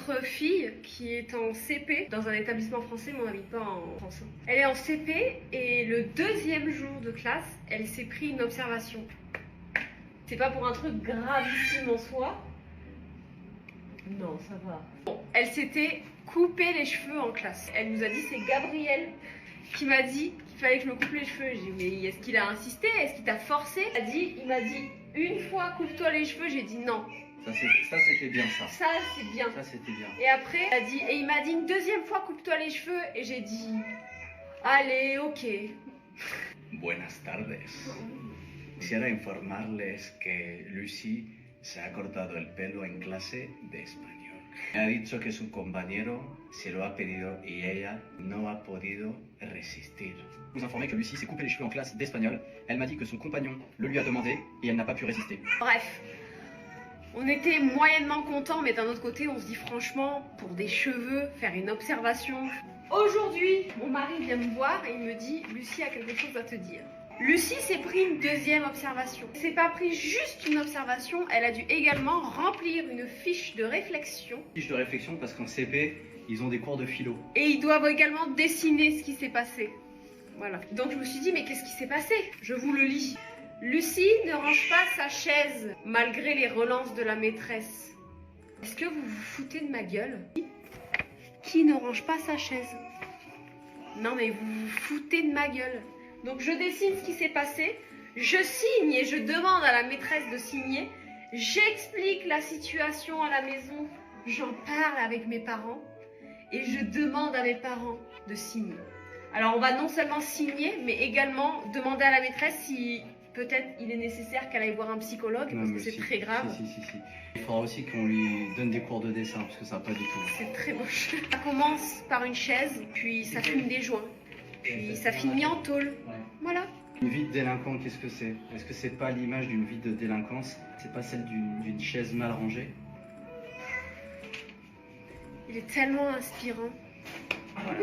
notre fille qui est en CP dans un établissement français, mais on n'habite pas en France. Elle est en CP et le deuxième jour de classe, elle s'est pris une observation. C'est pas pour un truc gravissime en soi. Non, ça va. Bon, elle s'était coupé les cheveux en classe. Elle nous a dit, c'est Gabriel qui m'a dit qu'il fallait que je me coupe les cheveux. J'ai dit, mais est-ce qu'il a insisté? Est-ce qu'il t'a forcé? Il m'a dit, une fois, coupe-toi les cheveux. J'ai dit non. Ça c'était bien ça. Ça, c'est bien. Ça c'était bien. Et après, il m'a dit une deuxième fois, coupe-toi les cheveux. Et j'ai dit, allez, ok. Buenas tardes. Quisiera informarles que Lucy se ha cortado el pelo en clase de español. Me ha dicho que su compañero se lo ha pedido y ella no ha podido resistir. Vous informez que Lucie s'est coupé les cheveux en classe d'espagnol. Elle m'a dit que son compagnon le lui a demandé et elle n'a pas pu résister. Bref, on était moyennement contents, mais d'un autre côté, on se dit franchement, pour des cheveux, faire une observation. Aujourd'hui, mon mari vient me voir et il me dit, Lucie a quelque chose à te dire. Lucie s'est pris une deuxième observation. Elle s'est pas pris juste une observation, elle a dû également remplir une fiche de réflexion. Fiche de réflexion parce qu'en CP, ils ont des cours de philo. Et ils doivent également dessiner ce qui s'est passé. Voilà. Donc je me suis dit, mais qu'est-ce qui s'est passé? Je vous le lis. Lucie ne range pas sa chaise malgré les relances de la maîtresse. Est-ce que vous vous foutez de ma gueule? Qui ne range pas sa chaise? Non mais vous vous foutez de ma gueule. Donc je dessine ce qui s'est passé, je signe et je demande à la maîtresse de signer, j'explique la situation à la maison, j'en parle avec mes parents et je demande à mes parents de signer. Alors on va non seulement signer, mais également demander à la maîtresse si peut-être il est nécessaire qu'elle aille voir un psychologue, parce que c'est très grave. Si. Il faudra aussi qu'on lui donne des cours de dessin, parce que ça va pas du tout. C'est très moche. Ça commence par une chaise, puis ça fume des joints. Puis ça finit en tôle. Ouais. Voilà. Une vie de délinquant, qu'est-ce que c'est? Est-ce que c'est pas l'image d'une vie de délinquance? C'est pas celle d'une chaise mal rangée? Il est tellement inspirant. Voilà.